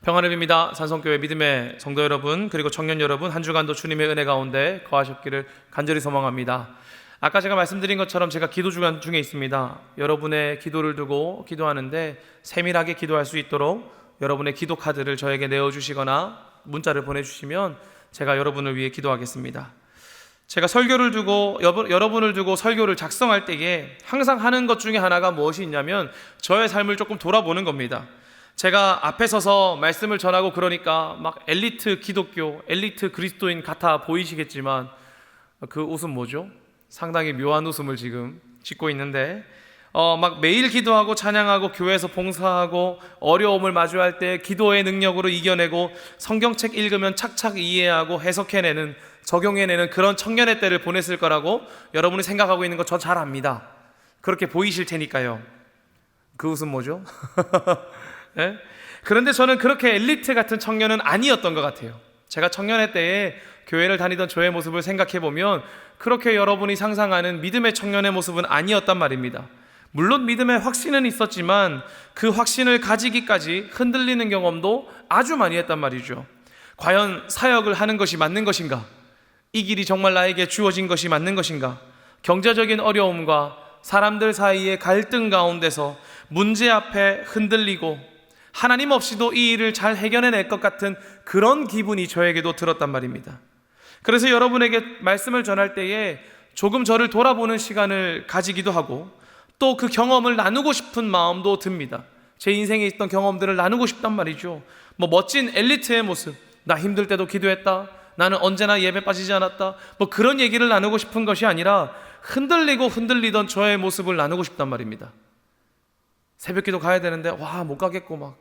평안을 빕니다. 산성교회 믿음의 성도 여러분, 그리고 청년 여러분, 한 주간도 주님의 은혜 가운데 거하셨기를 간절히 소망합니다. 아까 제가 말씀드린 것처럼 제가 기도 주간 중에 있습니다. 여러분의 기도를 두고 기도하는데 세밀하게 기도할 수 있도록 여러분의 기도 카드를 저에게 내어주시거나 문자를 보내주시면 제가 여러분을 위해 기도하겠습니다. 제가 설교를 두고 여러분을 두고 설교를 작성할 때에 항상 하는 것 중에 하나가 무엇이 있냐면 저의 삶을 조금 돌아보는 겁니다. 제가 앞에 서서 말씀을 전하고 그러니까 막 엘리트 기독교, 엘리트 그리스도인 같아 보이시겠지만 그 웃음 뭐죠? 상당히 묘한 웃음을 지금 짓고 있는데 막 매일 기도하고 찬양하고 교회에서 봉사하고 어려움을 마주할 때 기도의 능력으로 이겨내고 성경책 읽으면 착착 이해하고 해석해내는, 적용해내는 그런 청년의 때를 보냈을 거라고 여러분이 생각하고 있는 거 저 잘 압니다. 그렇게 보이실 테니까요. 그 웃음 뭐죠? 네? 그런데 저는 그렇게 엘리트 같은 청년은 아니었던 것 같아요. 제가 청년의 때에 교회를 다니던 저의 모습을 생각해보면 그렇게 여러분이 상상하는 믿음의 청년의 모습은 아니었단 말입니다. 물론 믿음의 확신은 있었지만 그 확신을 가지기까지 흔들리는 경험도 아주 많이 했단 말이죠. 과연 사역을 하는 것이 맞는 것인가? 이 길이 정말 나에게 주어진 것이 맞는 것인가? 경제적인 어려움과 사람들 사이의 갈등 가운데서 문제 앞에 흔들리고 하나님 없이도 이 일을 잘 해결해낼 것 같은 그런 기분이 저에게도 들었단 말입니다. 그래서 여러분에게 말씀을 전할 때에 조금 저를 돌아보는 시간을 가지기도 하고 또 그 경험을 나누고 싶은 마음도 듭니다. 제 인생에 있던 경험들을 나누고 싶단 말이죠. 멋진 엘리트의 모습, 나 힘들 때도 기도했다, 나는 언제나 예배 빠지지 않았다, 그런 얘기를 나누고 싶은 것이 아니라 흔들리고 흔들리던 저의 모습을 나누고 싶단 말입니다. 새벽기도 가야 되는데 못 가겠고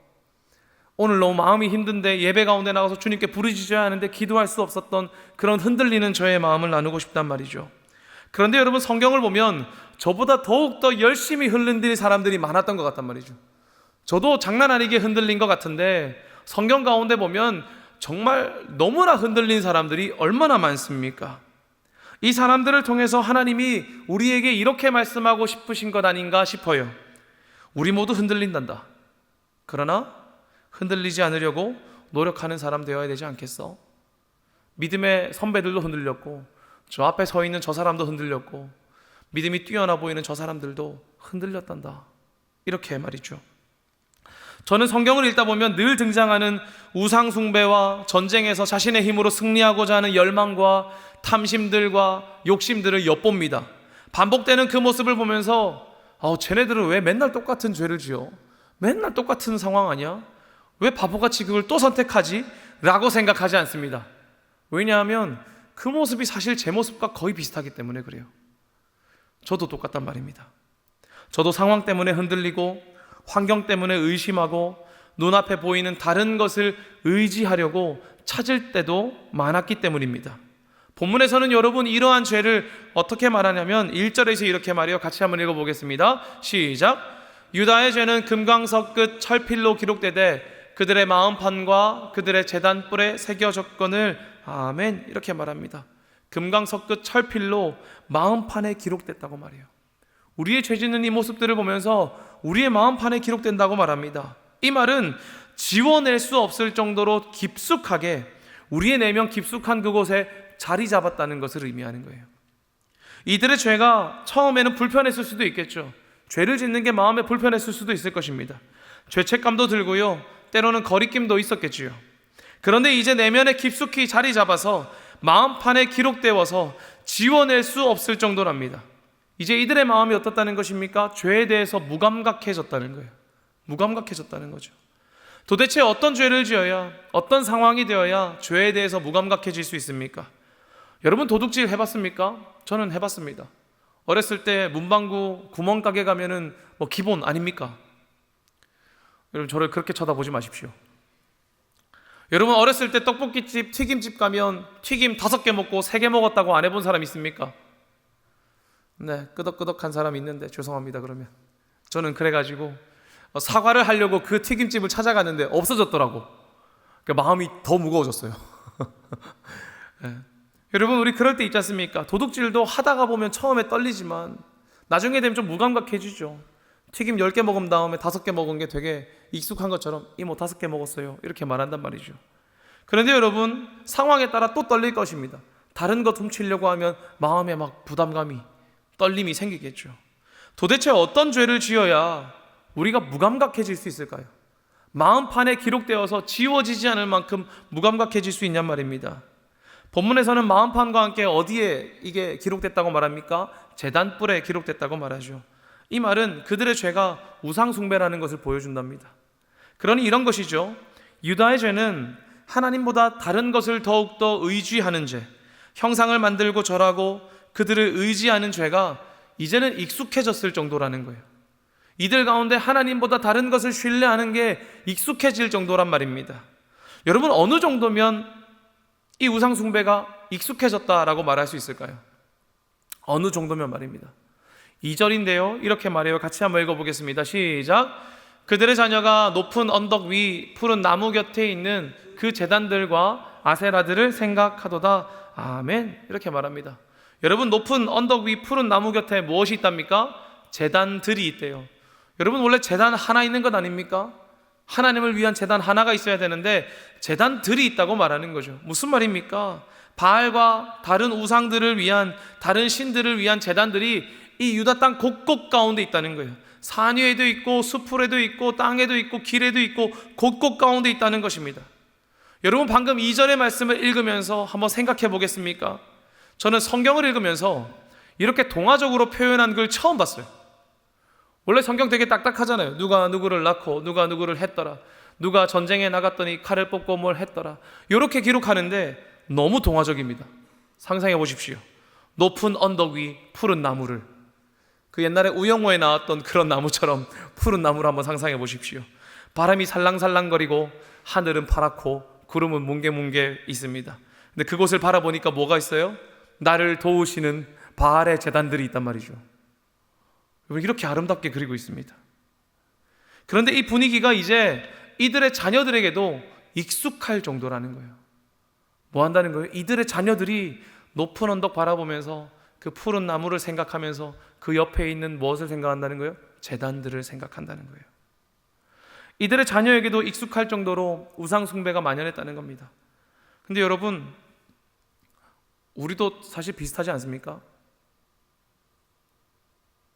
오늘 너무 마음이 힘든데 예배 가운데 나가서 주님께 부르짖어야 하는데 기도할 수 없었던 그런 흔들리는 저의 마음을 나누고 싶단 말이죠. 그런데 여러분, 성경을 보면 저보다 더욱더 열심히 흔들린 사람들이 많았던 것 같단 말이죠. 저도 장난 아니게 흔들린 것 같은데 성경 가운데 보면 정말 너무나 흔들린 사람들이 얼마나 많습니까? 이 사람들을 통해서 하나님이 우리에게 이렇게 말씀하고 싶으신 것 아닌가 싶어요. 우리 모두 흔들린단다. 그러나 흔들리지 않으려고 노력하는 사람 되어야 되지 않겠어? 믿음의 선배들도 흔들렸고 저 앞에 서 있는 저 사람도 흔들렸고 믿음이 뛰어나 보이는 저 사람들도 흔들렸단다. 이렇게 말이죠. 저는 성경을 읽다 보면 늘 등장하는 우상 숭배와 전쟁에서 자신의 힘으로 승리하고자 하는 열망과 탐심들과 욕심들을 엿봅니다. 반복되는 그 모습을 보면서 쟤네들은 왜 맨날 똑같은 죄를 지어? 맨날 똑같은 상황 아니야? 왜 바보같이 그걸 또 선택하지? 라고 생각하지 않습니다. 왜냐하면 그 모습이 사실 제 모습과 거의 비슷하기 때문에 그래요. 저도 똑같단 말입니다. 저도 상황 때문에 흔들리고 환경 때문에 의심하고 눈앞에 보이는 다른 것을 의지하려고 찾을 때도 많았기 때문입니다. 본문에서는 여러분 이러한 죄를 어떻게 말하냐면 1절에서 이렇게 말해요. 같이 한번 읽어보겠습니다. 시작. 유다의 죄는 금강석 끝 철필로 기록되되 그들의 마음판과 그들의 제단뿔에 새겨졌거늘. 아멘. 이렇게 말합니다. 금강석 끝 철필로 마음판에 기록됐다고 말해요. 우리의 죄 짓는 이 모습들을 보면서 우리의 마음판에 기록된다고 말합니다. 이 말은 지워낼 수 없을 정도로 깊숙하게 우리의 내면 깊숙한 그곳에 자리 잡았다는 것을 의미하는 거예요. 이들의 죄가 처음에는 불편했을 수도 있겠죠. 죄를 짓는 게 마음에 불편했을 수도 있을 것입니다. 죄책감도 들고요, 때로는 거리낌도 있었겠지요. 그런데 이제 내면에 깊숙이 자리 잡아서 마음판에 기록되어서 지워낼 수 없을 정도랍니다. 이제 이들의 마음이 어떻다는 것입니까? 죄에 대해서 무감각해졌다는 거예요. 무감각해졌다는 거죠. 도대체 어떤 죄를 지어야, 어떤 상황이 되어야 죄에 대해서 무감각해질 수 있습니까? 여러분 도둑질 해봤습니까? 저는 해봤습니다. 어렸을 때 문방구 구멍가게 가면은 기본 아닙니까? 여러분 저를 그렇게 쳐다보지 마십시오. 여러분 어렸을 때 떡볶이집, 튀김집 가면 튀김 5개 먹고 3개 먹었다고 안 해본 사람 있습니까? 네, 끄덕끄덕한 사람 있는데 죄송합니다. 그러면 저는 그래가지고 사과를 하려고 그 튀김집을 찾아갔는데 없어졌더라고. 그러니까 마음이 더 무거워졌어요. 네. 여러분 우리 그럴 때 있지 않습니까? 도둑질도 하다가 보면 처음에 떨리지만 나중에 되면 좀 무감각해지죠. 튀김 10개 먹은 다음에 5개 먹은 게 되게 익숙한 것처럼 이모 5개 먹었어요 이렇게 말한단 말이죠. 그런데 여러분, 상황에 따라 또 떨릴 것입니다. 다른 것 훔치려고 하면 마음에 막 부담감이, 떨림이 생기겠죠. 도대체 어떤 죄를 지어야 우리가 무감각해질 수 있을까요? 마음판에 기록되어서 지워지지 않을 만큼 무감각해질 수 있냔 말입니다. 본문에서는 마음판과 함께 어디에 이게 기록됐다고 말합니까? 제단뿔에 기록됐다고 말하죠. 이 말은 그들의 죄가 우상숭배라는 것을 보여준답니다. 그러니 이런 것이죠. 유다의 죄는 하나님보다 다른 것을 더욱더 의지하는 죄, 형상을 만들고 절하고 그들을 의지하는 죄가 이제는 익숙해졌을 정도라는 거예요. 이들 가운데 하나님보다 다른 것을 신뢰하는 게 익숙해질 정도란 말입니다. 여러분, 어느 정도면 이 우상숭배가 익숙해졌다라고 말할 수 있을까요? 어느 정도면 말입니다. 2절인데요 이렇게 말해요. 같이 한번 읽어보겠습니다. 시작. 그들의 자녀가 높은 언덕 위 푸른 나무 곁에 있는 그 제단들과 아세라들을 생각하도다. 아멘. 이렇게 말합니다. 여러분, 높은 언덕 위 푸른 나무 곁에 무엇이 있답니까? 제단들이 있대요. 여러분, 원래 제단 하나 있는 것 아닙니까? 하나님을 위한 제단 하나가 있어야 되는데 제단들이 있다고 말하는 거죠. 무슨 말입니까? 바알과 다른 우상들을 위한, 다른 신들을 위한 제단들이 이 유다 땅 곳곳 가운데 있다는 거예요. 산 위에도 있고 수풀에도 있고 땅에도 있고 길에도 있고 곳곳 가운데 있다는 것입니다. 여러분, 방금 2절의 말씀을 읽으면서 한번 생각해 보겠습니까? 저는 성경을 읽으면서 이렇게 동화적으로 표현한 걸 처음 봤어요. 원래 성경 되게 딱딱하잖아요. 누가 누구를 낳고 누가 누구를 했더라, 누가 전쟁에 나갔더니 칼을 뽑고 뭘 했더라, 이렇게 기록하는데 너무 동화적입니다. 상상해 보십시오. 높은 언덕 위 푸른 나무를, 그 옛날에 우영우에 나왔던 그런 나무처럼 푸른 나무를 한번 상상해 보십시오. 바람이 살랑살랑거리고 하늘은 파랗고 구름은 뭉게뭉게 있습니다. 근데 그곳을 바라보니까 뭐가 있어요? 나를 도우시는 바알의 제단들이 있단 말이죠. 이렇게 아름답게 그리고 있습니다. 그런데 이 분위기가 이제 이들의 자녀들에게도 익숙할 정도라는 거예요. 뭐 한다는 거예요? 이들의 자녀들이 높은 언덕 바라보면서 그 푸른 나무를 생각하면서 그 옆에 있는 무엇을 생각한다는 거예요? 제단들을 생각한다는 거예요. 이들의 자녀에게도 익숙할 정도로 우상 숭배가 만연했다는 겁니다. 근데 여러분, 우리도 사실 비슷하지 않습니까?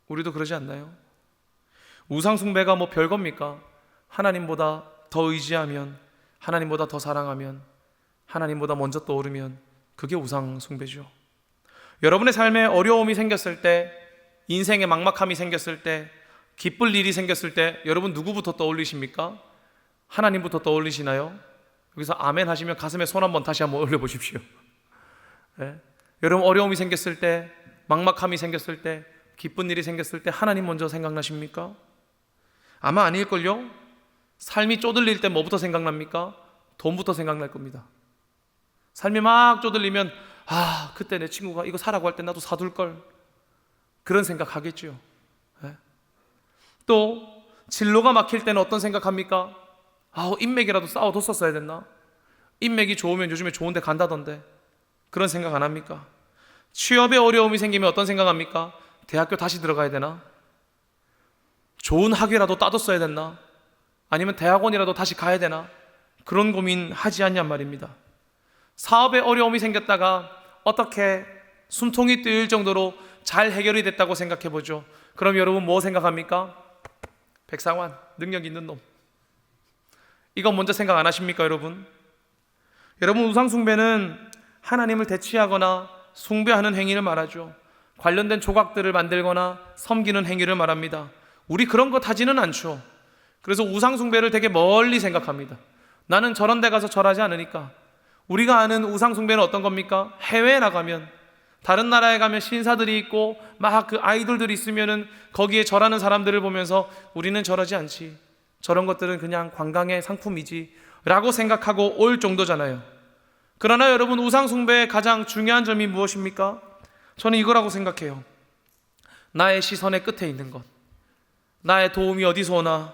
우리도 그러지 않나요? 우상 숭배가 뭐 별겁니까? 하나님보다 더 의지하면, 하나님보다 더 사랑하면, 하나님보다 먼저 떠오르면 그게 우상 숭배죠. 여러분의 삶에 어려움이 생겼을 때, 인생에 막막함이 생겼을 때, 기쁠 일이 생겼을 때 여러분 누구부터 떠올리십니까? 하나님부터 떠올리시나요? 여기서 아멘 하시면 가슴에 손 한번 다시 한번 올려보십시오. 네? 여러분, 어려움이 생겼을 때, 막막함이 생겼을 때, 기쁜 일이 생겼을 때 하나님 먼저 생각나십니까? 아마 아닐걸요? 삶이 쪼들릴 때 뭐부터 생각납니까? 돈부터 생각날 겁니다. 삶이 막 쪼들리면 그때 내 친구가 이거 사라고 할 때 나도 사둘걸, 그런 생각 하겠죠. 네? 또 진로가 막힐 때는 어떤 생각합니까? 인맥이라도 쌓아뒀었어야 됐나? 인맥이 좋으면 요즘에 좋은 데 간다던데, 그런 생각 안 합니까? 취업에 어려움이 생기면 어떤 생각합니까? 대학교 다시 들어가야 되나? 좋은 학위라도 따뒀어야 됐나? 아니면 대학원이라도 다시 가야 되나? 그런 고민 하지 않냔 말입니다. 사업에 어려움이 생겼다가 어떻게 숨통이 뜨일 정도로 잘 해결이 됐다고 생각해 보죠. 그럼 여러분 뭐 생각합니까? 백상환, 능력 있는 놈. 이건 먼저 생각 안 하십니까, 여러분? 여러분, 우상숭배는 하나님을 대치하거나 숭배하는 행위를 말하죠. 관련된 조각들을 만들거나 섬기는 행위를 말합니다. 우리 그런 것 하지는 않죠. 그래서 우상숭배를 되게 멀리 생각합니다. 나는 저런 데 가서 절하지 않으니까. 우리가 아는 우상숭배는 어떤 겁니까? 해외에 나가면, 다른 나라에 가면 신사들이 있고 막 그 아이돌들이 있으면은 거기에 절하는 사람들을 보면서 우리는 저러지 않지, 저런 것들은 그냥 관광의 상품이지 라고 생각하고 올 정도잖아요. 그러나 여러분, 우상숭배의 가장 중요한 점이 무엇입니까? 저는 이거라고 생각해요. 나의 시선의 끝에 있는 것, 나의 도움이 어디서 오나,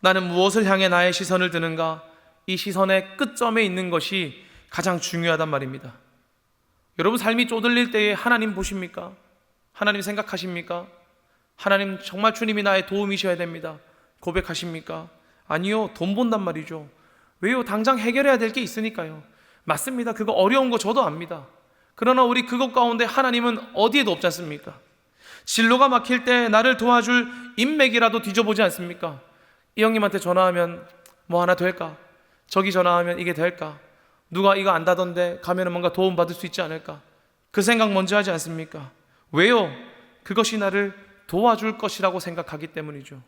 나는 무엇을 향해 나의 시선을 드는가, 이 시선의 끝점에 있는 것이 가장 중요하단 말입니다. 여러분, 삶이 쪼들릴 때에 하나님 보십니까? 하나님 생각하십니까? 하나님 정말 주님이 나의 도움이셔야 됩니다. 고백하십니까? 아니요, 돈 본단 말이죠. 왜요? 당장 해결해야 될 게 있으니까요. 맞습니다. 그거 어려운 거 저도 압니다. 그러나 우리 그것 가운데 하나님은 어디에도 없지 않습니까? 진로가 막힐 때 나를 도와줄 인맥이라도 뒤져보지 않습니까? 이 형님한테 전화하면 뭐 하나 될까? 저기 전화하면 이게 될까? 누가 이거 안다던데 가면 뭔가 도움 받을 수 있지 않을까? 그 생각 먼저 하지 않습니까? 왜요? 그것이 나를 도와줄 것이라고 생각하기 때문이죠.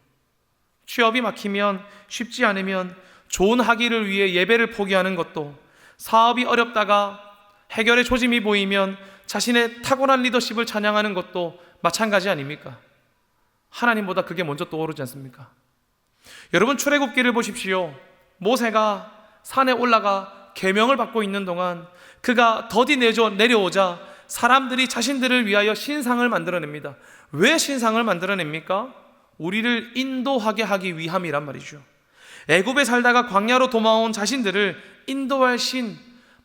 취업이 막히면, 쉽지 않으면 좋은 학위를 위해 예배를 포기하는 것도, 사업이 어렵다가 해결의 조짐이 보이면 자신의 탁월한 리더십을 찬양하는 것도 마찬가지 아닙니까? 하나님보다 그게 먼저 떠오르지 않습니까? 여러분, 출애굽기를 보십시오. 모세가 산에 올라가 계명을 받고 있는 동안 그가 더디 내려오자 사람들이 자신들을 위하여 신상을 만들어냅니다. 왜 신상을 만들어냅니까? 우리를 인도하게 하기 위함이란 말이죠. 애굽에 살다가 광야로 도망온 자신들을 인도할 신,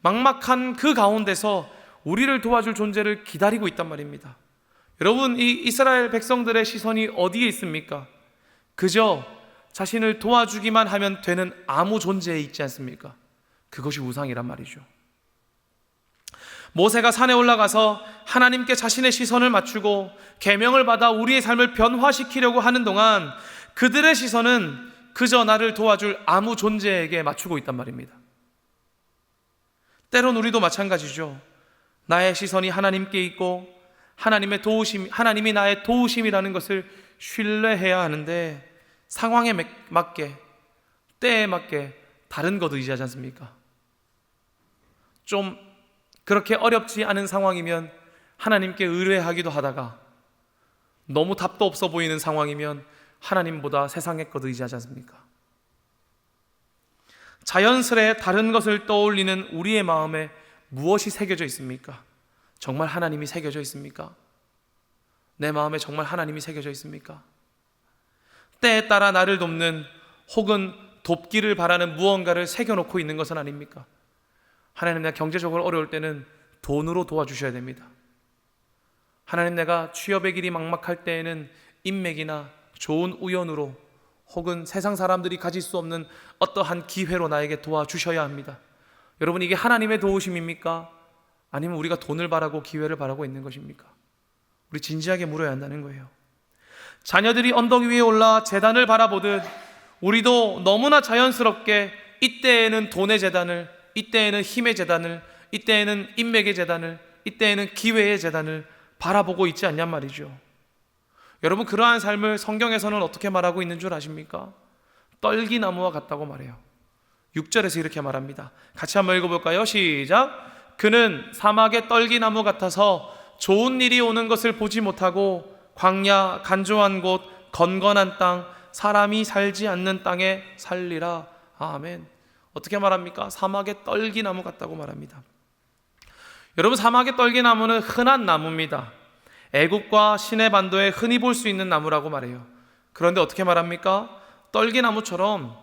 막막한 그 가운데서 우리를 도와줄 존재를 기다리고 있단 말입니다. 여러분, 이 이스라엘 백성들의 시선이 어디에 있습니까? 그저 자신을 도와주기만 하면 되는 아무 존재에 있지 않습니까? 그것이 우상이란 말이죠. 모세가 산에 올라가서 하나님께 자신의 시선을 맞추고 계명을 받아 우리의 삶을 변화시키려고 하는 동안 그들의 시선은 그저 나를 도와줄 아무 존재에게 맞추고 있단 말입니다. 때론 우리도 마찬가지죠. 나의 시선이 하나님께 있고 하나님이 나의 도우심이라는 것을 신뢰해야 하는데 상황에 맞게, 때에 맞게 다른 것 의지하지 않습니까? 좀 그렇게 어렵지 않은 상황이면 하나님께 의뢰하기도 하다가 너무 답도 없어 보이는 상황이면 하나님보다 세상의 것 의지하지 않습니까? 자연스레 다른 것을 떠올리는 우리의 마음에 무엇이 새겨져 있습니까? 정말 하나님이 새겨져 있습니까? 내 마음에 정말 하나님이 새겨져 있습니까? 때에 따라 나를 돕는 혹은 돕기를 바라는 무언가를 새겨놓고 있는 것은 아닙니까? 하나님, 내가 경제적으로 어려울 때는 돈으로 도와주셔야 됩니다. 하나님, 내가 취업의 길이 막막할 때에는 인맥이나 좋은 우연으로 혹은 세상 사람들이 가질 수 없는 어떠한 기회로 나에게 도와주셔야 합니다. 여러분, 이게 하나님의 도우심입니까? 아니면 우리가 돈을 바라고 기회를 바라고 있는 것입니까? 우리 진지하게 물어야 한다는 거예요. 자녀들이 언덕 위에 올라 제단을 바라보듯 우리도 너무나 자연스럽게 이때에는 돈의 제단을, 이때에는 힘의 제단을, 이때에는 인맥의 제단을, 이때에는 기회의 제단을 바라보고 있지 않냔 말이죠. 여러분, 그러한 삶을 성경에서는 어떻게 말하고 있는 줄 아십니까? 떨기나무와 같다고 말해요. 6절에서 이렇게 말합니다. 같이 한번 읽어볼까요? 시작. 그는 사막의 떨기나무 같아서 좋은 일이 오는 것을 보지 못하고 광야, 간조한 곳, 건건한 땅, 사람이 살지 않는 땅에 살리라. 아멘. 어떻게 말합니까? 사막의 떨기나무 같다고 말합니다. 여러분, 사막의 떨기나무는 흔한 나무입니다. 애굽과 시내 반도에 흔히 볼 수 있는 나무라고 말해요. 그런데 어떻게 말합니까? 떨기나무처럼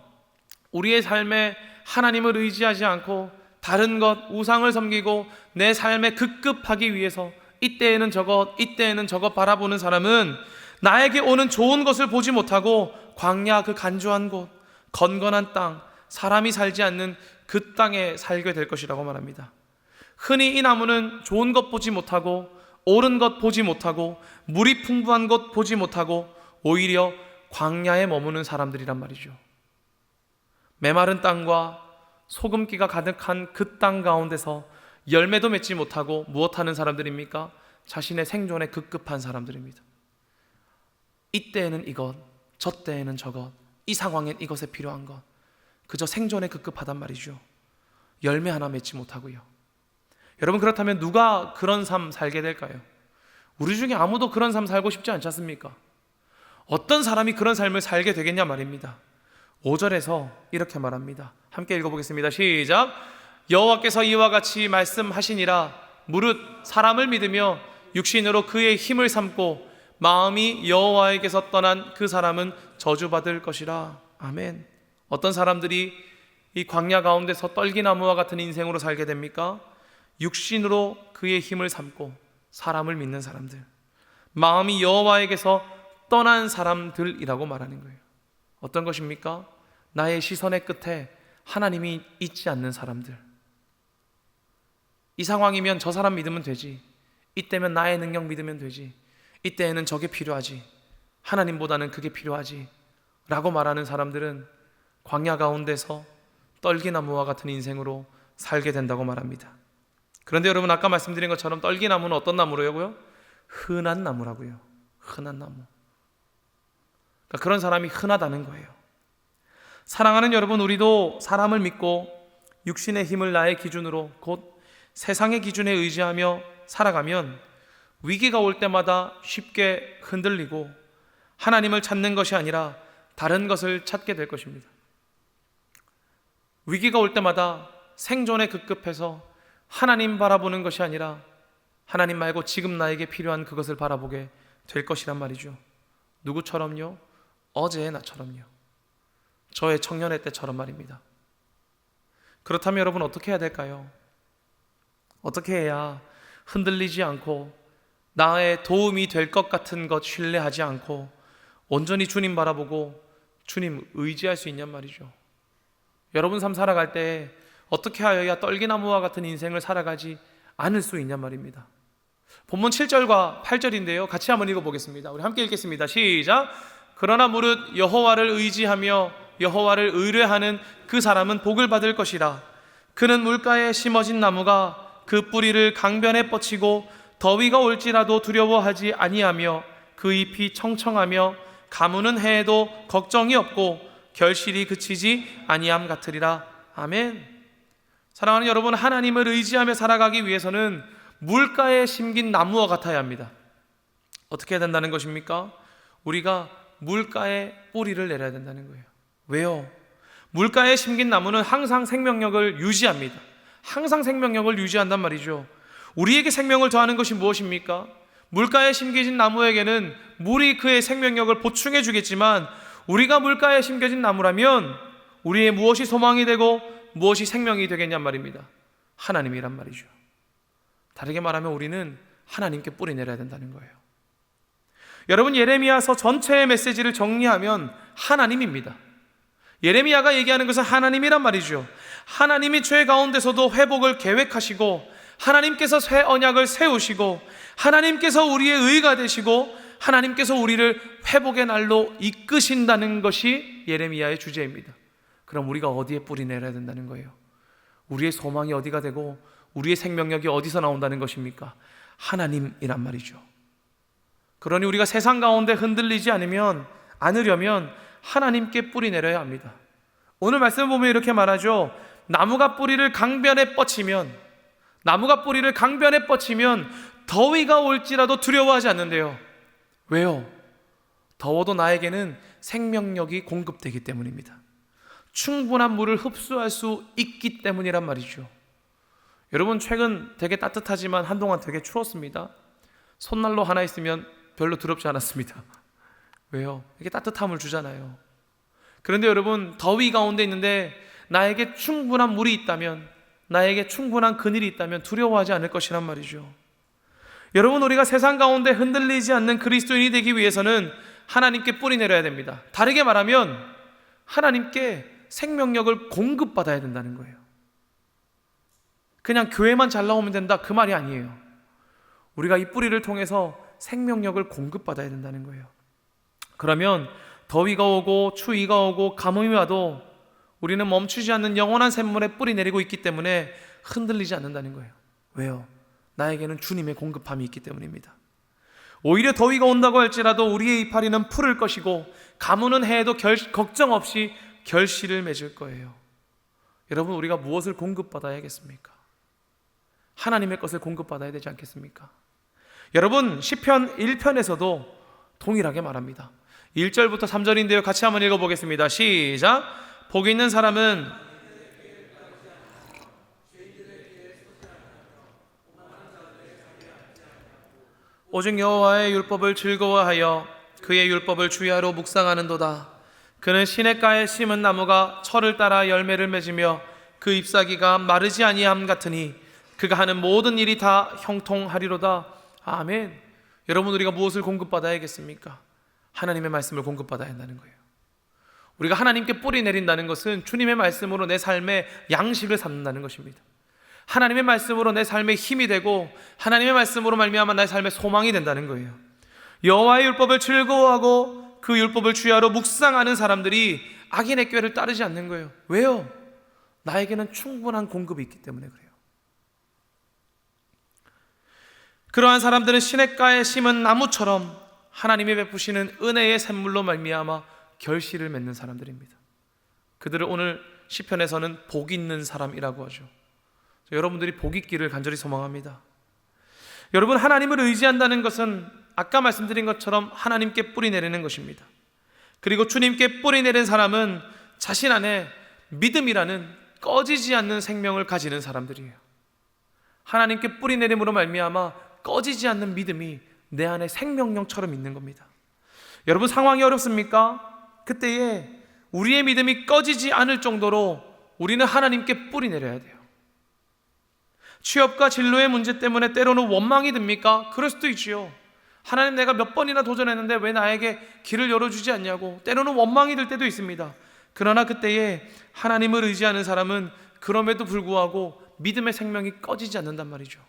우리의 삶에 하나님을 의지하지 않고 다른 것, 우상을 섬기고 내 삶에 급급하기 위해서 이때에는 저것, 이때에는 저것 바라보는 사람은 나에게 오는 좋은 것을 보지 못하고 광야, 그 간조한 곳, 건건한 땅, 사람이 살지 않는 그 땅에 살게 될 것이라고 말합니다. 흔히 이 나무는 좋은 것 보지 못하고 옳은 것 보지 못하고 물이 풍부한 것 보지 못하고 오히려 광야에 머무는 사람들이란 말이죠. 메마른 땅과 소금기가 가득한 그 땅 가운데서 열매도 맺지 못하고 무엇하는 사람들입니까? 자신의 생존에 급급한 사람들입니다. 이때에는 이것, 저때에는 저것, 이 상황엔 이것에 필요한 것, 그저 생존에 급급하단 말이죠. 열매 하나 맺지 못하고요. 여러분, 그렇다면 누가 그런 삶 살게 될까요? 우리 중에 아무도 그런 삶 살고 싶지 않지 않습니까? 어떤 사람이 그런 삶을 살게 되겠냐 말입니다. 5절에서 이렇게 말합니다. 함께 읽어보겠습니다. 시작. 여호와께서 이와 같이 말씀하시니라. 무릇 사람을 믿으며 육신으로 그의 힘을 삼고 마음이 여호와에게서 떠난 그 사람은 저주받을 것이라. 아멘. 어떤 사람들이 이 광야 가운데서 떨기나무와 같은 인생으로 살게 됩니까? 육신으로 그의 힘을 삼고 사람을 믿는 사람들, 마음이 여호와에게서 떠난 사람들이라고 말하는 거예요. 어떤 것입니까? 나의 시선의 끝에 하나님이 있지 않는 사람들. 이 상황이면 저 사람 믿으면 되지. 이때면 나의 능력 믿으면 되지. 이때에는 저게 필요하지. 하나님보다는 그게 필요하지 라고 말하는 사람들은 광야 가운데서 떨기나무와 같은 인생으로 살게 된다고 말합니다. 그런데 여러분, 아까 말씀드린 것처럼 떨기나무는 어떤 나무라고요? 흔한 나무라고요. 흔한 나무. 그러니까 그런 사람이 흔하다는 거예요. 사랑하는 여러분, 우리도 사람을 믿고 육신의 힘을 나의 기준으로, 곧 세상의 기준에 의지하며 살아가면 위기가 올 때마다 쉽게 흔들리고 하나님을 찾는 것이 아니라 다른 것을 찾게 될 것입니다. 위기가 올 때마다 생존에 급급해서 하나님 바라보는 것이 아니라 하나님 말고 지금 나에게 필요한 그것을 바라보게 될 것이란 말이죠. 누구처럼요? 어제의 나처럼요. 저의 청년의 때처럼 말입니다. 그렇다면 여러분, 어떻게 해야 될까요? 어떻게 해야 흔들리지 않고 나의 도움이 될 것 같은 것 신뢰하지 않고 온전히 주님 바라보고 주님 의지할 수 있냔 말이죠. 여러분 삶 살아갈 때 어떻게 하여야 떨기나무와 같은 인생을 살아가지 않을 수 있냔 말입니다. 본문 7절과 8절인데요, 같이 한번 읽어보겠습니다. 우리 함께 읽겠습니다. 시작. 그러나 무릇 여호와를 의지하며 여호와를 의뢰하는 그 사람은 복을 받을 것이라. 그는 물가에 심어진 나무가 그 뿌리를 강변에 뻗치고 더위가 올지라도 두려워하지 아니하며 그 잎이 청청하며 가무는 해에도 걱정이 없고 결실이 그치지 아니함 같으리라. 아멘. 사랑하는 여러분, 하나님을 의지하며 살아가기 위해서는 물가에 심긴 나무와 같아야 합니다. 어떻게 해야 된다는 것입니까? 우리가 물가에 뿌리를 내려야 된다는 거예요. 왜요? 물가에 심긴 나무는 항상 생명력을 유지합니다. 항상 생명력을 유지한단 말이죠. 우리에게 생명을 더하는 것이 무엇입니까? 물가에 심겨진 나무에게는 물이 그의 생명력을 보충해 주겠지만 우리가 물가에 심겨진 나무라면 우리의 무엇이 소망이 되고 무엇이 생명이 되겠냔 말입니다. 하나님이란 말이죠. 다르게 말하면 우리는 하나님께 뿌리 내려야 된다는 거예요. 여러분, 예레미야서 전체의 메시지를 정리하면 하나님입니다. 예레미야가 얘기하는 것은 하나님이란 말이죠. 하나님이 죄 가운데서도 회복을 계획하시고 하나님께서 새 언약을 세우시고 하나님께서 우리의 의가 되시고 하나님께서 우리를 회복의 날로 이끄신다는 것이 예레미야의 주제입니다. 그럼 우리가 어디에 뿌리 내려야 된다는 거예요? 우리의 소망이 어디가 되고 우리의 생명력이 어디서 나온다는 것입니까? 하나님이란 말이죠. 그러니 우리가 세상 가운데 흔들리지 않으려면 하나님께 뿌리 내려야 합니다. 오늘 말씀을 보면 이렇게 말하죠. 나무가 뿌리를 강변에 뻗치면 더위가 올지라도 두려워하지 않는데요. 왜요? 더워도 나에게는 생명력이 공급되기 때문입니다. 충분한 물을 흡수할 수 있기 때문이란 말이죠. 여러분, 최근 되게 따뜻하지만 한동안 되게 추웠습니다. 손난로 하나 있으면 별로 더럽지 않았습니다. 왜요? 이게 따뜻함을 주잖아요. 그런데 여러분, 더위 가운데 있는데 나에게 충분한 물이 있다면, 나에게 충분한 그늘이 있다면 두려워하지 않을 것이란 말이죠. 여러분, 우리가 세상 가운데 흔들리지 않는 그리스도인이 되기 위해서는 하나님께 뿌리 내려야 됩니다. 다르게 말하면 하나님께 생명력을 공급받아야 된다는 거예요. 그냥 교회만 잘 나오면 된다, 그 말이 아니에요. 우리가 이 뿌리를 통해서 생명력을 공급받아야 된다는 거예요. 그러면 더위가 오고 추위가 오고 가뭄이 와도 우리는 멈추지 않는 영원한 샘물에 뿌리 내리고 있기 때문에 흔들리지 않는다는 거예요. 왜요? 나에게는 주님의 공급함이 있기 때문입니다. 오히려 더위가 온다고 할지라도 우리의 이파리는 푸를 것이고 가무는 해에도 걱정 없이 결실을 맺을 거예요. 여러분, 우리가 무엇을 공급받아야겠습니까? 하나님의 것을 공급받아야 되지 않겠습니까? 여러분, 시편 1편에서도 동일하게 말합니다. 1절부터 3절인데요, 같이 한번 읽어보겠습니다. 시작. 복 있는 사람은 오직 여호와의 율법을 즐거워하여 그의 율법을 주야로 묵상하는도다. 그는 시냇가에 심은 나무가 철을 따라 열매를 맺으며 그 잎사귀가 마르지 아니함 같으니 그가 하는 모든 일이 다 형통하리로다. 아멘. 여러분, 우리가 무엇을 공급받아야겠습니까? 하나님의 말씀을 공급받아야 한다는 거예요. 우리가 하나님께 뿌리 내린다는 것은 주님의 말씀으로 내 삶의 양식을 삼는다는 것입니다. 하나님의 말씀으로 내 삶의 힘이 되고 하나님의 말씀으로 말미암아 나의 삶의 소망이 된다는 거예요. 여호와의 율법을 즐거워하고 그 율법을 주야로 묵상하는 사람들이 악인의 꾀를 따르지 않는 거예요. 왜요? 나에게는 충분한 공급이 있기 때문에 그래요. 그러한 사람들은 시냇가에 심은 나무처럼 하나님이 베푸시는 은혜의 샘물로 말미암아 결실을 맺는 사람들입니다. 그들을 오늘 시편에서는 복 있는 사람이라고 하죠. 여러분들이 복 있기를 간절히 소망합니다. 여러분, 하나님을 의지한다는 것은 아까 말씀드린 것처럼 하나님께 뿌리 내리는 것입니다. 그리고 주님께 뿌리 내린 사람은 자신 안에 믿음이라는 꺼지지 않는 생명을 가지는 사람들이에요. 하나님께 뿌리 내림으로 말미암아 꺼지지 않는 믿음이 내 안에 생명력처럼 있는 겁니다. 여러분, 상황이 어렵습니까? 그때에 우리의 믿음이 꺼지지 않을 정도로 우리는 하나님께 뿌리 내려야 돼요. 취업과 진로의 문제 때문에 때로는 원망이 듭니까? 그럴 수도 있지요. 하나님, 내가 몇 번이나 도전했는데 왜 나에게 길을 열어주지 않냐고 때로는 원망이 들 때도 있습니다. 그러나 그때에 하나님을 의지하는 사람은 그럼에도 불구하고 믿음의 생명이 꺼지지 않는단 말이죠.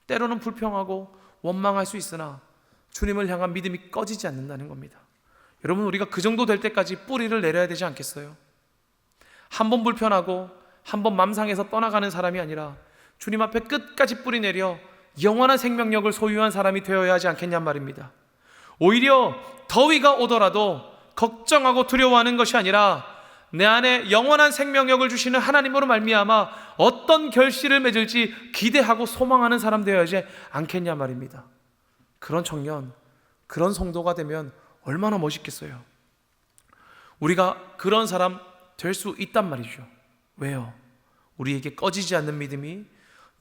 때로는 불평하고 원망할 수 있으나 주님을 향한 믿음이 꺼지지 않는다는 겁니다. 여러분, 우리가 그 정도 될 때까지 뿌리를 내려야 되지 않겠어요? 한 번 불편하고 한 번 맘상에서 떠나가는 사람이 아니라 주님 앞에 끝까지 뿌리 내려 영원한 생명력을 소유한 사람이 되어야 하지 않겠냔 말입니다. 오히려 더위가 오더라도 걱정하고 두려워하는 것이 아니라 내 안에 영원한 생명력을 주시는 하나님으로 말미암아 어떤 결실을 맺을지 기대하고 소망하는 사람 되어야 하지 않겠냐 말입니다. 그런 청년, 그런 성도가 되면 얼마나 멋있겠어요. 우리가 그런 사람 될 수 있단 말이죠. 왜요? 우리에게 꺼지지 않는 믿음이,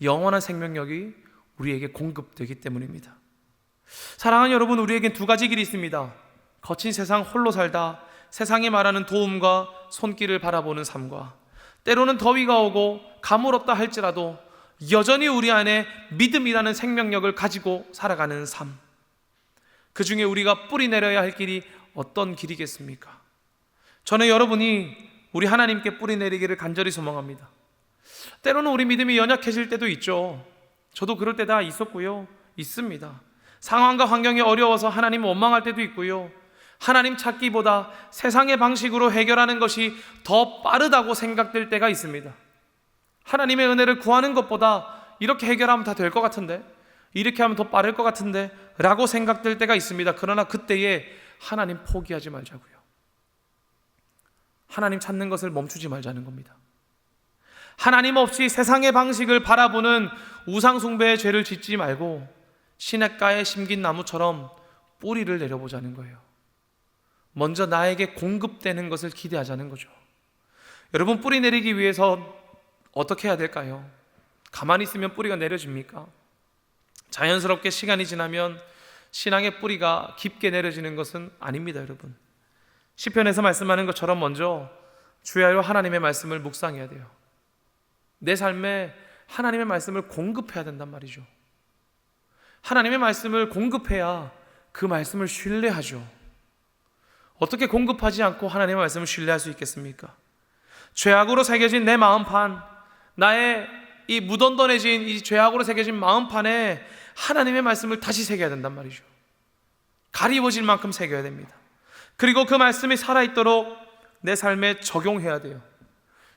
영원한 생명력이 우리에게 공급되기 때문입니다. 사랑하는 여러분, 우리에겐 두 가지 길이 있습니다. 거친 세상 홀로 살다 세상이 말하는 도움과 손길을 바라보는 삶과, 때로는 더위가 오고 가물없다 할지라도 여전히 우리 안에 믿음이라는 생명력을 가지고 살아가는 삶. 그 중에 우리가 뿌리 내려야 할 길이 어떤 길이겠습니까? 저는 여러분이 우리 하나님께 뿌리 내리기를 간절히 소망합니다. 때로는 우리 믿음이 연약해질 때도 있죠. 저도 그럴 때 다 있었고요, 있습니다. 상황과 환경이 어려워서 하나님을 원망할 때도 있고요, 하나님 찾기보다 세상의 방식으로 해결하는 것이 더 빠르다고 생각될 때가 있습니다. 하나님의 은혜를 구하는 것보다 이렇게 해결하면 다 될 것 같은데, 이렇게 하면 더 빠를 것 같은데 라고 생각될 때가 있습니다. 그러나 그때에 하나님 포기하지 말자고요. 하나님 찾는 것을 멈추지 말자는 겁니다. 하나님 없이 세상의 방식을 바라보는 우상숭배의 죄를 짓지 말고 시냇가에 심긴 나무처럼 뿌리를 내려보자는 거예요. 먼저 나에게 공급되는 것을 기대하자는 거죠. 여러분, 뿌리 내리기 위해서 어떻게 해야 될까요? 가만히 있으면 뿌리가 내려집니까? 자연스럽게 시간이 지나면 신앙의 뿌리가 깊게 내려지는 것은 아닙니다. 여러분, 시편에서 말씀하는 것처럼 먼저 주야로 하나님의 말씀을 묵상해야 돼요. 내 삶에 하나님의 말씀을 공급해야 된단 말이죠. 하나님의 말씀을 공급해야 그 말씀을 신뢰하죠. 어떻게 공급하지 않고 하나님의 말씀을 신뢰할 수 있겠습니까? 죄악으로 새겨진 내 마음판, 나의 이 무던던해진 이 죄악으로 새겨진 마음판에 하나님의 말씀을 다시 새겨야 된단 말이죠. 가리워질 만큼 새겨야 됩니다. 그리고 그 말씀이 살아있도록 내 삶에 적용해야 돼요.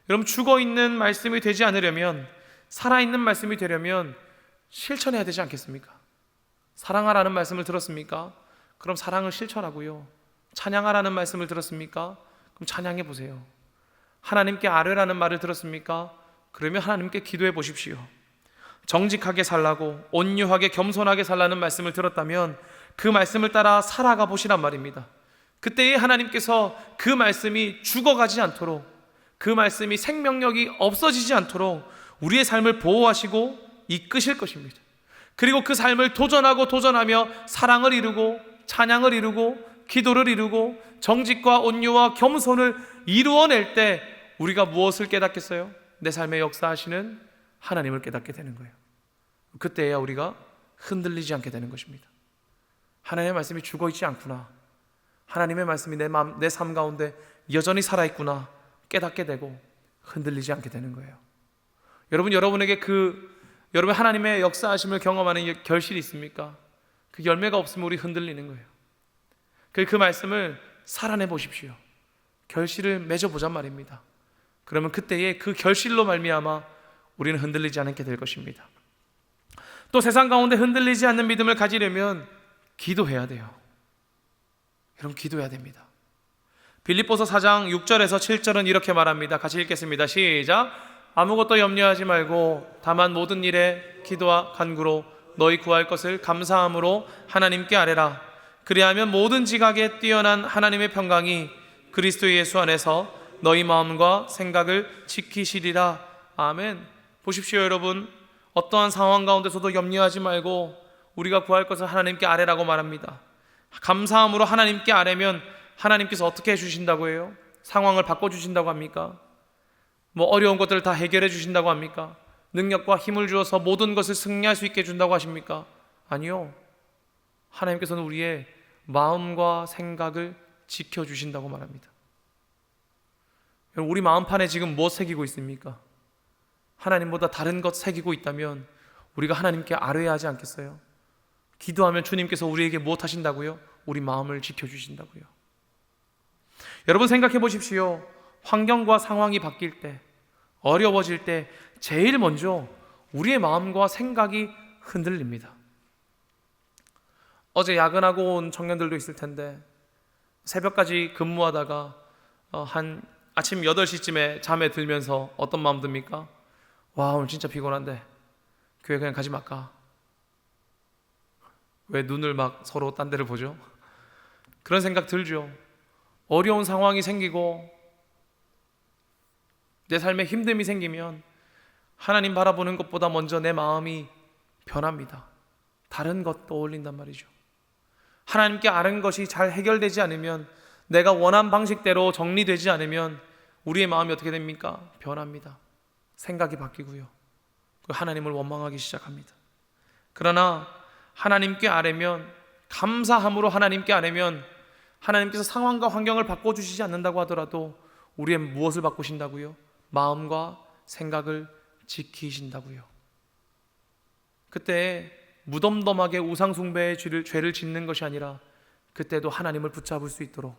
여러분, 죽어있는 말씀이 되지 않으려면, 살아있는 말씀이 되려면 실천해야 되지 않겠습니까? 사랑하라는 말씀을 들었습니까? 그럼 사랑을 실천하고요. 찬양하라는 말씀을 들었습니까? 그럼 찬양해 보세요. 하나님께 아뢰라는 말을 들었습니까? 그러면 하나님께 기도해 보십시오. 정직하게 살라고, 온유하게 겸손하게 살라는 말씀을 들었다면 그 말씀을 따라 살아가 보시란 말입니다. 그때에 하나님께서 그 말씀이 죽어가지 않도록, 그 말씀이 생명력이 없어지지 않도록 우리의 삶을 보호하시고 이끄실 것입니다. 그리고 그 삶을 도전하며 사랑을 이루고 찬양을 이루고 기도를 이루고 정직과 온유와 겸손을 이루어낼 때 우리가 무엇을 깨닫겠어요? 내 삶에 역사하시는 하나님을 깨닫게 되는 거예요. 그때야 우리가 흔들리지 않게 되는 것입니다. 하나님의 말씀이 죽어있지 않구나, 하나님의 말씀이 내 삶 가운데 여전히 살아있구나 깨닫게 되고 흔들리지 않게 되는 거예요. 여러분에게 여러분 하나님의 역사하심을 경험하는 결실이 있습니까? 그 열매가 없으면 우리 흔들리는 거예요. 그 말씀을 살아내 보십시오. 결실을 맺어보잔 말입니다. 그러면 그때에 그 결실로 말미암아 우리는 흔들리지 않게 될 것입니다. 또 세상 가운데 흔들리지 않는 믿음을 가지려면 기도해야 돼요. 여러분 기도해야 됩니다. 빌립보서 4장 6절에서 7절은 이렇게 말합니다. 같이 읽겠습니다. 시작. 아무것도 염려하지 말고 다만 모든 일에 기도와 간구로 너희 구할 것을 감사함으로 하나님께 아뢰라. 그리하면 모든 지각에 뛰어난 하나님의 평강이 그리스도 예수 안에서 너희 마음과 생각을 지키시리라. 아멘. 보십시오 여러분, 어떠한 상황 가운데서도 염려하지 말고 우리가 구할 것을 하나님께 아뢰라고 말합니다. 감사함으로 하나님께 아뢰면 하나님께서 어떻게 해주신다고 해요? 상황을 바꿔주신다고 합니까? 어려운 것들을 다 해결해 주신다고 합니까? 능력과 힘을 주어서 모든 것을 승리할 수 있게 해준다고 하십니까? 아니요. 하나님께서는 우리의 마음과 생각을 지켜주신다고 말합니다. 우리 마음판에 지금 무엇 새기고 있습니까? 하나님보다 다른 것 새기고 있다면 우리가 하나님께 아뢰야 하지 않겠어요? 기도하면 주님께서 우리에게 무엇 하신다고요? 우리 마음을 지켜주신다고요. 여러분 생각해 보십시오. 환경과 상황이 바뀔 때, 어려워질 때 제일 먼저 우리의 마음과 생각이 흔들립니다. 어제 야근하고 온 청년들도 있을 텐데 새벽까지 근무하다가 한 아침 8시쯤에 잠에 들면서 어떤 마음 듭니까? 와, 오늘 진짜 피곤한데 교회 그냥 가지 말까? 왜 눈을 막 서로 딴 데를 보죠? 그런 생각 들죠. 어려운 상황이 생기고 내 삶에 힘듦이 생기면 하나님 바라보는 것보다 먼저 내 마음이 변합니다. 다른 것 떠올린단 말이죠. 하나님께 아는 것이 잘 해결되지 않으면, 내가 원한 방식대로 정리되지 않으면 우리의 마음이 어떻게 됩니까? 변합니다. 생각이 바뀌고요. 하나님을 원망하기 시작합니다. 그러나 하나님께 아뢰면, 감사함으로 하나님께 아뢰면 하나님께서 상황과 환경을 바꿔주시지 않는다고 하더라도 우리의 무엇을 바꾸신다고요? 마음과 생각을 지키신다고요. 그때 무덤덤하게 우상숭배의 죄를 짓는 것이 아니라 그때도 하나님을 붙잡을 수 있도록,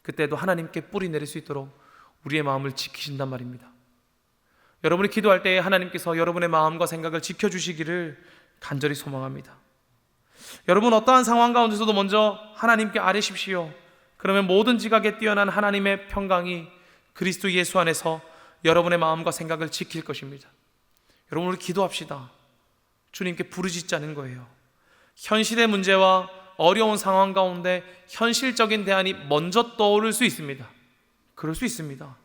그때도 하나님께 뿌리 내릴 수 있도록 우리의 마음을 지키신단 말입니다. 여러분이 기도할 때에 하나님께서 여러분의 마음과 생각을 지켜주시기를 간절히 소망합니다. 여러분 어떠한 상황 가운데서도 먼저 하나님께 아뢰십시오. 그러면 모든 지각에 뛰어난 하나님의 평강이 그리스도 예수 안에서 여러분의 마음과 생각을 지킬 것입니다. 여러분 우리 기도합시다. 주님께 부르짖자는 거예요. 현실의 문제와 어려운 상황 가운데 현실적인 대안이 먼저 떠오를 수 있습니다. 그럴 수 있습니다.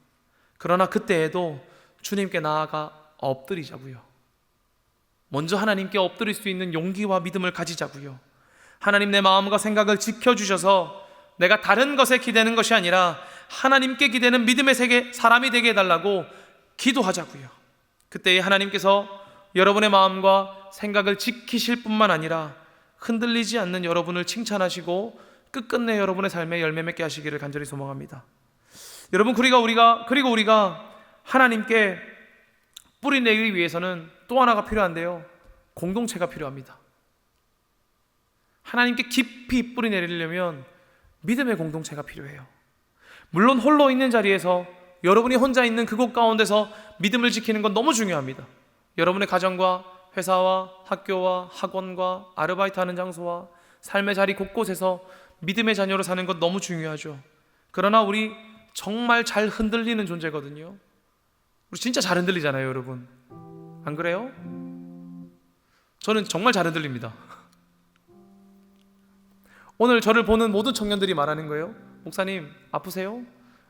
그러나 그때에도 주님께 나아가 엎드리자고요. 먼저 하나님께 엎드릴 수 있는 용기와 믿음을 가지자고요. 하나님 내 마음과 생각을 지켜주셔서 내가 다른 것에 기대는 것이 아니라 하나님께 기대는 믿음의 세계 사람이 되게 해달라고 기도하자고요. 그때 하나님께서 여러분의 마음과 생각을 지키실 뿐만 아니라 흔들리지 않는 여러분을 칭찬하시고 끝끝내 여러분의 삶에 열매 맺게 하시기를 간절히 소망합니다. 여러분 그리고 우리가 하나님께 뿌리 내기 위해서는 또 하나가 필요한데요, 공동체가 필요합니다. 하나님께 깊이 뿌리 내리려면 믿음의 공동체가 필요해요. 물론 홀로 있는 자리에서, 여러분이 혼자 있는 그곳 가운데서 믿음을 지키는 건 너무 중요합니다. 여러분의 가정과 회사와 학교와 학원과 아르바이트하는 장소와 삶의 자리 곳곳에서 믿음의 자녀로 사는 건 너무 중요하죠. 그러나 우리 정말 잘 흔들리는 존재거든요. 우리 진짜 잘 흔들리잖아요, 여러분. 안 그래요? 저는 정말 잘 흔들립니다. 오늘 저를 보는 모든 청년들이 말하는 거예요. 목사님 아프세요?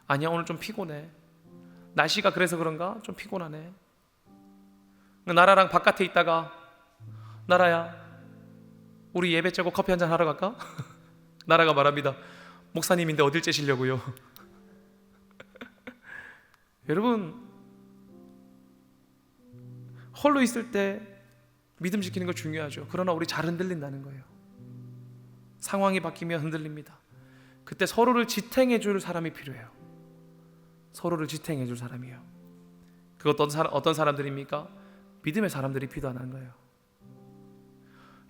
아니야, 오늘 좀 피곤해. 날씨가 그래서 그런가? 좀 피곤하네. 나라랑 바깥에 있다가, 나라야 우리 예배 째고 커피 한잔 하러 갈까? 나라가 말합니다. 목사님인데 어딜 째시려고요? 여러분 홀로 있을 때 믿음 지키는 거 중요하죠. 그러나 우리 잘 흔들린다는 거예요. 상황이 바뀌면 흔들립니다. 그때 서로를 지탱해 줄 사람이 필요해요. 서로를 지탱해 줄 사람이요. 그것도 어떤 사람들입니까? 믿음의 사람들이 필요하다는 거예요.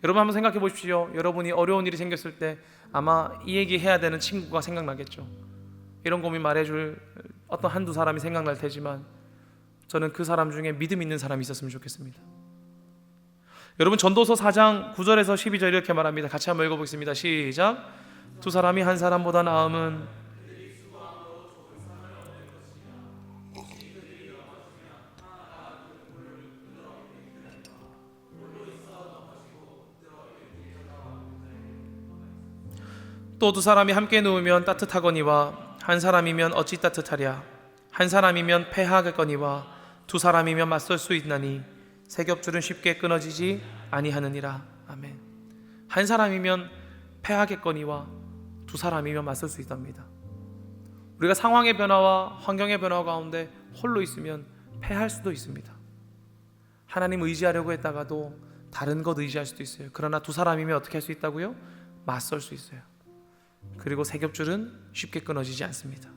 여러분 한번 생각해 보십시오. 여러분이 어려운 일이 생겼을 때 아마 이 얘기 해야 되는 친구가 생각나겠죠. 이런 고민 말해줄 어떤 한두 사람이 생각날 테지만 저는 그 사람 중에 믿음 있는 사람이 있었으면 좋겠습니다. 여러분 전도서 4장 9절에서 12절 이렇게 말합니다. 같이 한번 읽어보겠습니다. 시작. 두 사람이 한 사람보다 나음은 또 두 사람이 함께 누우면 따뜻하거니와 한 사람이면 어찌 따뜻하랴. 한 사람이면 패하겠거니와 두 사람이면 맞설 수 있나니 세 겹줄은 쉽게 끊어지지 아니하느니라. 아멘. 한 사람이면 패하겠거니와 두 사람이면 맞설 수 있답니다. 우리가 상황의 변화와 환경의 변화 가운데 홀로 있으면 패할 수도 있습니다. 하나님 의지하려고 했다가도 다른 것 의지할 수도 있어요. 그러나 두 사람이면 어떻게 할 수 있다고요? 맞설 수 있어요. 그리고 세 겹줄은 쉽게 끊어지지 않습니다.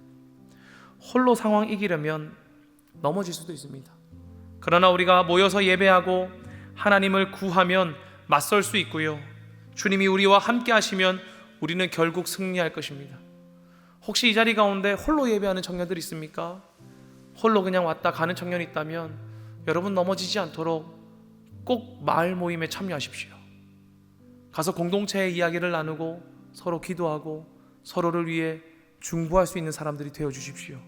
홀로 상황 이기려면 넘어질 수도 있습니다. 그러나 우리가 모여서 예배하고 하나님을 구하면 맞설 수 있고요. 주님이 우리와 함께 하시면 우리는 결국 승리할 것입니다. 혹시 이 자리 가운데 홀로 예배하는 청년들 있습니까? 홀로 그냥 왔다 가는 청년이 있다면 여러분 넘어지지 않도록 꼭 마을 모임에 참여하십시오. 가서 공동체의 이야기를 나누고 서로 기도하고 서로를 위해 중보할 수 있는 사람들이 되어 주십시오.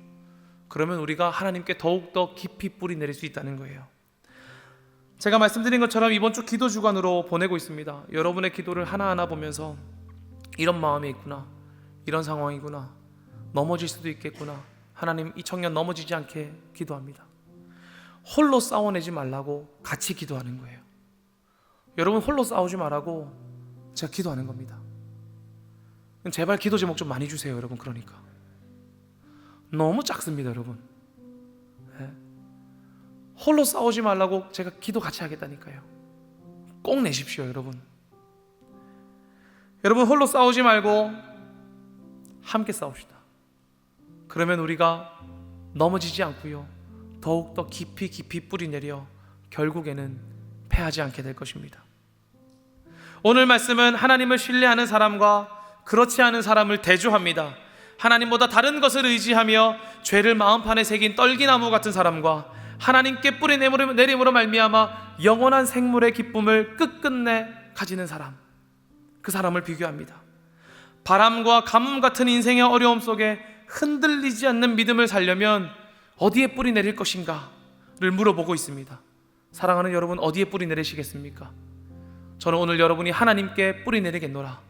그러면 우리가 하나님께 더욱더 깊이 뿌리 내릴 수 있다는 거예요. 제가 말씀드린 것처럼 이번 주 기도 주간으로 보내고 있습니다. 여러분의 기도를 하나하나 보면서 이런 마음이 있구나, 이런 상황이구나, 넘어질 수도 있겠구나. 하나님, 이 청년 넘어지지 않게 기도합니다. 홀로 싸워내지 말라고 같이 기도하는 거예요. 여러분 홀로 싸우지 말라고 제가 기도하는 겁니다. 제발 기도 제목 좀 많이 주세요, 여러분. 그러니까 너무 작습니다, 여러분. 네? 홀로 싸우지 말라고 제가 기도 같이 하겠다니까요. 꼭 내십시오, 여러분. 여러분 홀로 싸우지 말고 함께 싸웁시다. 그러면 우리가 넘어지지 않고요, 더욱더 깊이 뿌리 내려 결국에는 패하지 않게 될 것입니다. 오늘 말씀은 하나님을 신뢰하는 사람과 그렇지 않은 사람을 대조합니다. 하나님보다 다른 것을 의지하며 죄를 마음판에 새긴 떨기나무 같은 사람과 하나님께 뿌리 내림으로 말미암아 영원한 생물의 기쁨을 끝끝내 가지는 사람, 그 사람을 비교합니다. 바람과 가뭄 같은 인생의 어려움 속에 흔들리지 않는 믿음을 살려면 어디에 뿌리 내릴 것인가를 물어보고 있습니다. 사랑하는 여러분, 어디에 뿌리 내리시겠습니까? 저는 오늘 여러분이 하나님께 뿌리 내리겠노라,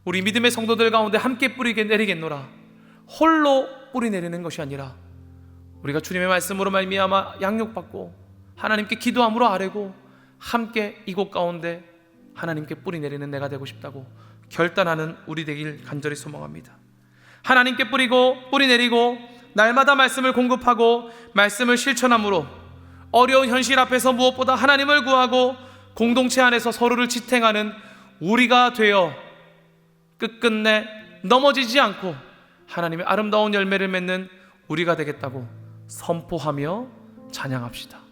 우리 믿음의 성도들 가운데 함께 뿌리 내리겠노라, 홀로 뿌리 내리는 것이 아니라 우리가 주님의 말씀으로 말미암아 양육받고 하나님께 기도함으로 아뢰고 함께 이곳 가운데 하나님께 뿌리 내리는 내가 되고 싶다고 결단하는 우리 되길 간절히 소망합니다. 하나님께 뿌리 내리고 날마다 말씀을 공급하고 말씀을 실천함으로 어려운 현실 앞에서 무엇보다 하나님을 구하고 공동체 안에서 서로를 지탱하는 우리가 되어 끝끝내 넘어지지 않고 하나님의 아름다운 열매를 맺는 우리가 되겠다고 선포하며 찬양합시다.